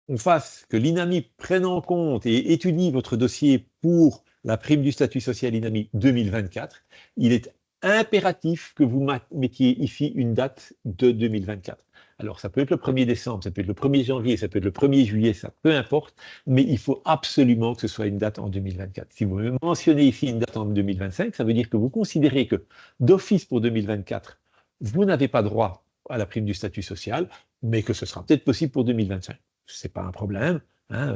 que l'INAMI prenne en compte et étudie votre dossier pour la prime du statut social INAMI 2024, il est impératif que vous mettiez ici une date de 2024. Alors, ça peut être le 1er décembre, ça peut être le 1er janvier, ça peut être le 1er juillet, ça peu importe, mais il faut absolument que ce soit une date en 2024. Si vous mentionnez ici une date en 2025, ça veut dire que vous considérez que d'office pour 2024, vous n'avez pas droit à la prime du statut social, mais que ce sera peut-être possible pour 2025. Ce n'est pas un problème. Hein,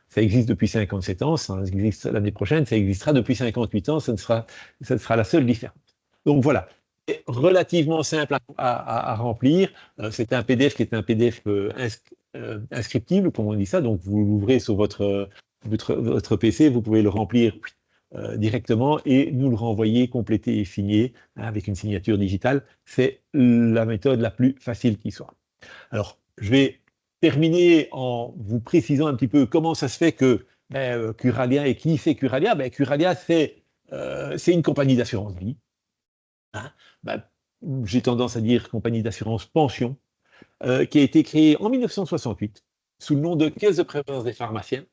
ça existe depuis 57 ans, ça existe l'année prochaine, ça existera depuis 58 ans, ça sera la seule différence. Donc voilà, relativement simple à remplir. C'est un PDF qui est un PDF inscriptible, comme on dit ça. Donc, vous l'ouvrez sur votre PC, vous pouvez le remplir directement et nous le renvoyer complété et signé avec une signature digitale. C'est la méthode la plus facile qui soit. Alors, je vais terminer en vous précisant un petit peu comment ça se fait que Curalia, et qui fait Curalia? Curalia, c'est une compagnie d'assurance vie. Hein. Ben, j'ai tendance à dire compagnie d'assurance pension, qui a été créée en 1968 sous le nom de Caisse de prévoyance des pharmaciens,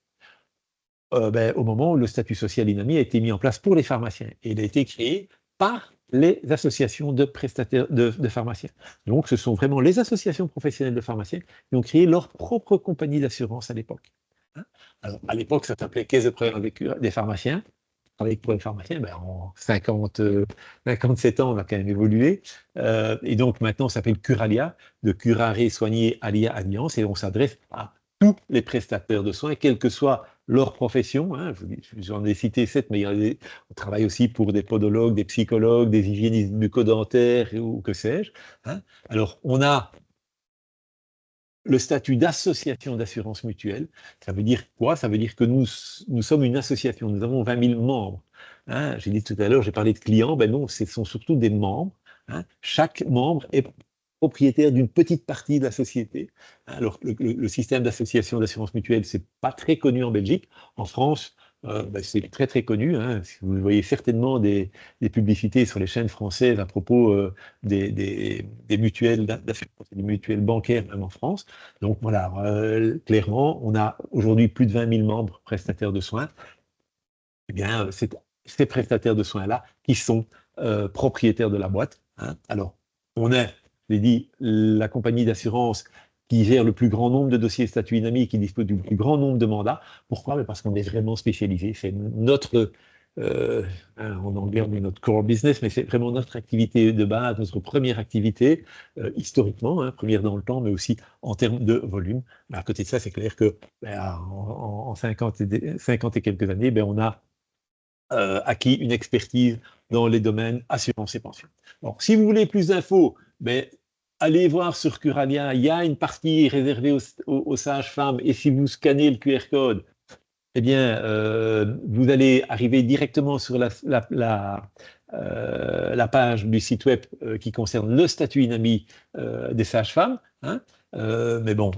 au moment où le statut social INAMI a été mis en place pour les pharmaciens. Et il a été créé par les associations de prestataires de pharmaciens. Donc, ce sont vraiment les associations professionnelles de pharmaciens qui ont créé leur propre compagnie d'assurance à l'époque. Hein. Alors, à l'époque, ça s'appelait Caisse de prévoyance des pharmaciens. Avec pour les pharmaciens, en 57 ans, on a quand même évolué. Et donc, maintenant, ça s'appelle Curalia, de curare, soigner, alia, alliance, et on s'adresse à tous les prestataires de soins, quelle que soit leur profession. Hein. J'en ai cité 7, mais on travaille aussi pour des podologues, des psychologues, des hygiénistes bucco-dentaires ou que sais-je. Hein. Alors, on a le statut d'association d'assurance mutuelle. Ça veut dire quoi? Ça veut dire que nous sommes une association, nous avons 20 000 membres. Hein. J'ai dit tout à l'heure, j'ai parlé de clients, ben non, ce sont surtout des membres. Hein. Chaque membre est propriétaire d'une petite partie de la société. Alors, le système d'association d'assurance mutuelle, c'est pas très connu en Belgique. En France, c'est très très connu. Hein. Vous voyez certainement des publicités sur les chaînes françaises à propos des mutuelles d'assurance, des mutuelles bancaires, même en France. Donc voilà, clairement, on a aujourd'hui plus de 20 000 membres prestataires de soins. Eh bien, c'est ces prestataires de soins-là qui sont propriétaires de la boîte. Hein. Alors, on est, je l'ai dit, la compagnie d'assurance qui gère le plus grand nombre de dossiers statut INAMI, qui dispose du plus grand nombre de mandats. Pourquoi? Parce qu'on est vraiment spécialisé. C'est notre, en anglais on dit notre core business, mais c'est vraiment notre activité de base, notre première activité, historiquement, hein, première dans le temps, mais aussi en termes de volume. Mais à côté de ça, c'est clair que en 50 et quelques années, on a acquis une expertise dans les domaines assurance et pension. Bon, si vous voulez plus d'infos, allez voir sur Curalia, il y a une partie réservée aux sages-femmes, et si vous scannez le QR code, eh bien, vous allez arriver directement sur la page du site web qui concerne le statut INAMI des sages-femmes. Hein. Mais bon,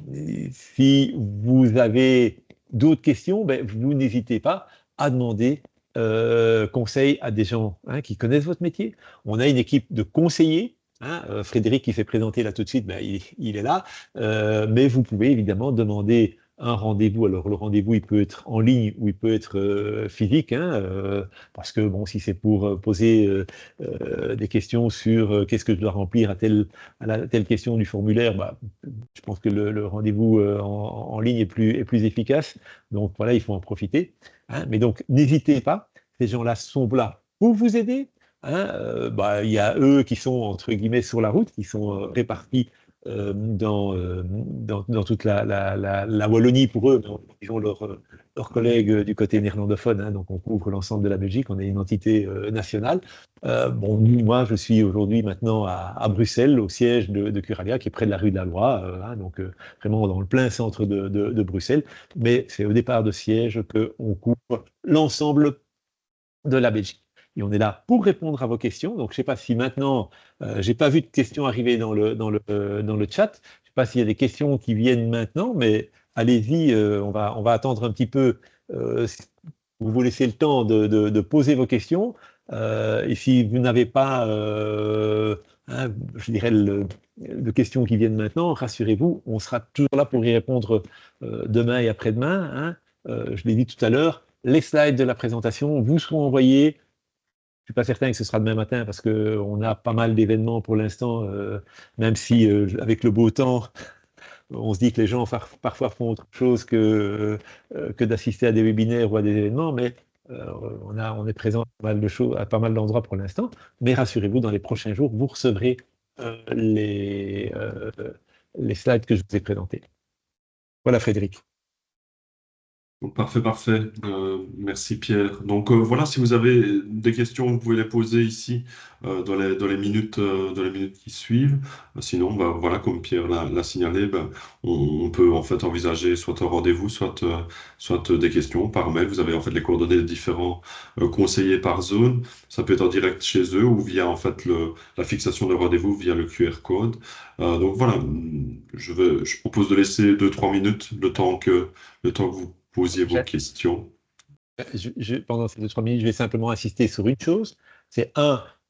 si vous avez d'autres questions, vous n'hésitez pas à demander conseil à des gens qui connaissent votre métier. On a une équipe de conseillers. Hein, Frédéric qui s'est présenté là tout de suite, il est là. Mais vous pouvez évidemment demander un rendez-vous. Alors le rendez-vous, il peut être en ligne ou il peut être physique, parce que bon, si c'est pour poser des questions sur qu'est-ce que je dois remplir à telle question du formulaire, je pense que le rendez-vous en ligne est plus efficace. Donc voilà, il faut en profiter. Hein. Mais donc n'hésitez pas, ces gens-là sont là pour vous aider. Hein. Il y a eux qui sont entre guillemets sur la route, qui sont répartis dans toute la Wallonie pour eux, ils ont leurs collègues du côté néerlandophone, hein, donc on couvre l'ensemble de la Belgique, on est une entité nationale. Moi, je suis aujourd'hui maintenant à Bruxelles, au siège de Curalia, qui est près de la rue de la Loi, donc vraiment dans le plein centre de Bruxelles, mais c'est au départ de siège qu'on couvre l'ensemble de la Belgique. Et on est là pour répondre à vos questions. Donc, je ne sais pas si maintenant, j'ai pas vu de questions arriver dans le chat. Je ne sais pas s'il y a des questions qui viennent maintenant, mais allez-y, on va attendre un petit peu. Vous vous laissez le temps de poser vos questions. Et si vous n'avez pas, je dirais, de questions qui viennent maintenant, rassurez-vous, on sera toujours là pour y répondre demain et après-demain. Je l'ai dit tout à l'heure, les slides de la présentation vous seront envoyés. Je ne suis pas certain que ce sera demain matin parce qu'on a pas mal d'événements pour l'instant, même si avec le beau temps, on se dit que les gens parfois font autre chose que d'assister à des webinaires ou à des événements, mais on est présent à pas mal de choses, à pas mal d'endroits pour l'instant. Mais rassurez-vous, dans les prochains jours, vous recevrez les slides que je vous ai présentés. Voilà, Frédéric. Donc, parfait, parfait. Merci Pierre. Donc voilà, si vous avez des questions, vous pouvez les poser ici dans les minutes qui suivent. Sinon, bah, voilà, comme Pierre l'a signalé, bah, on peut en fait envisager soit un rendez-vous, soit des questions par mail. Vous avez en fait les coordonnées des différents conseillers par zone. Ça peut être en direct chez eux ou via en fait la fixation de rendez-vous via le QR code. Donc voilà, je propose de laisser 2-3 minutes le temps que vous posiez vos questions. Pendant ces 2-3 minutes, je vais simplement insister sur une chose. C'est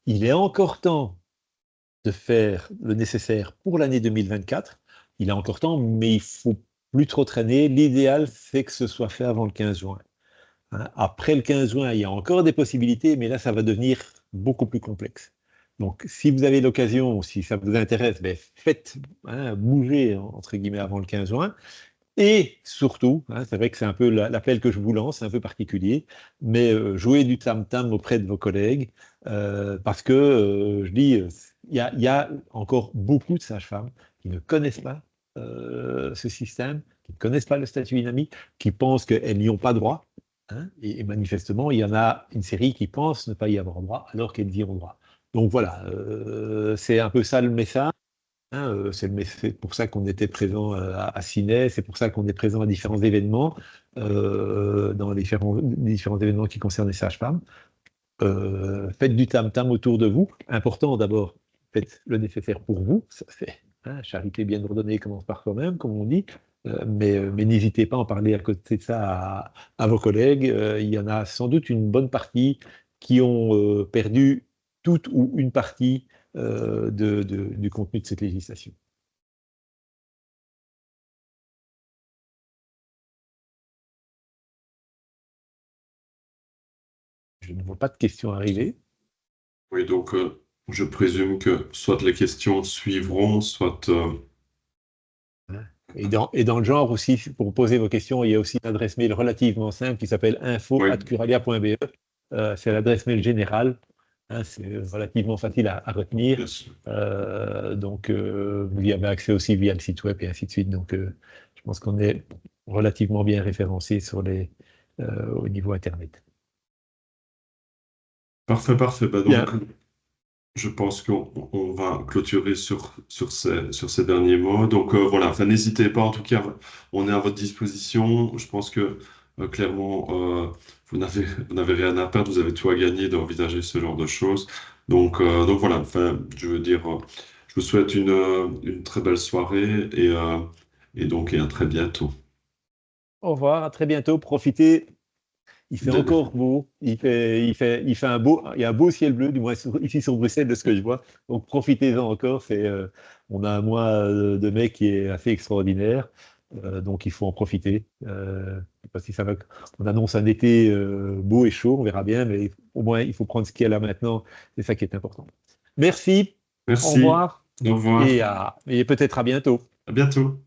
il est encore temps de faire le nécessaire pour l'année 2024. Il est encore temps, mais il faut plus trop traîner. L'idéal, c'est que ce soit fait avant le 15 juin. Hein. Après le 15 juin, il y a encore des possibilités, mais là, ça va devenir beaucoup plus complexe. Donc, si vous avez l'occasion, si ça vous intéresse, ben, faites bouger, entre guillemets, avant le 15 juin. Et surtout, c'est vrai que c'est un peu l'appel que je vous lance, c'est un peu particulier, mais jouez du tam-tam auprès de vos collègues, parce que, je dis, il y a encore beaucoup de sages-femmes qui ne connaissent pas ce système, qui ne connaissent pas le statut dynamique, qui pensent qu'elles n'y ont pas droit, hein, et manifestement, il y en a une série qui pensent ne pas y avoir droit, alors qu'elles y ont droit. Donc voilà, c'est un peu ça le message. Hein, c'est pour ça qu'on était présent à Ciné, c'est pour ça qu'on est présent à différents événements, dans les différents événements qui concernent les sages-femmes. Faites du tam-tam autour de vous. Important d'abord, faites le nécessaire pour vous. Ça, charité bien ordonnée commence par soi-même, comme on dit. Mais n'hésitez pas à en parler à côté de ça à vos collègues. Il y en a sans doute une bonne partie qui ont perdu toute ou une partie du contenu de cette législation. Je ne vois pas de questions arriver. Oui, donc je présume que soit les questions suivront, soit... Et dans le genre aussi, pour poser vos questions, il y a aussi une adresse mail relativement simple qui s'appelle oui, info@curalia.be. C'est l'adresse mail générale. Hein, c'est relativement facile à retenir. bien sûr. Donc, vous y avez accès aussi via le site web et ainsi de suite. Donc, je pense qu'on est relativement bien référencé au niveau Internet. Parfait, parfait. Bah, donc, Bien. je pense qu'on va clôturer sur ces derniers mots. Donc voilà, enfin, n'hésitez pas, en tout cas, on est à votre disposition. Je pense que clairement, vous n'avez rien à perdre, vous avez tout à gagner d'envisager ce genre de choses. Donc voilà, enfin, je veux dire, je vous souhaite une très belle soirée et à très bientôt. Au revoir, à très bientôt. Profitez. Il fait De- encore beau, il fait il y a un beau ciel bleu, du moins ici sur Bruxelles, de ce que je vois. Donc profitez-en encore. On a un mois de mai qui est assez extraordinaire, donc il faut en profiter. Je sais pas si ça va. On annonce un été beau et chaud, on verra bien, mais au moins il faut prendre ce qu'il y a là maintenant. C'est ça qui est important. Merci, au Merci, revoir au revoir, et peut-être à bientôt. à bientôt.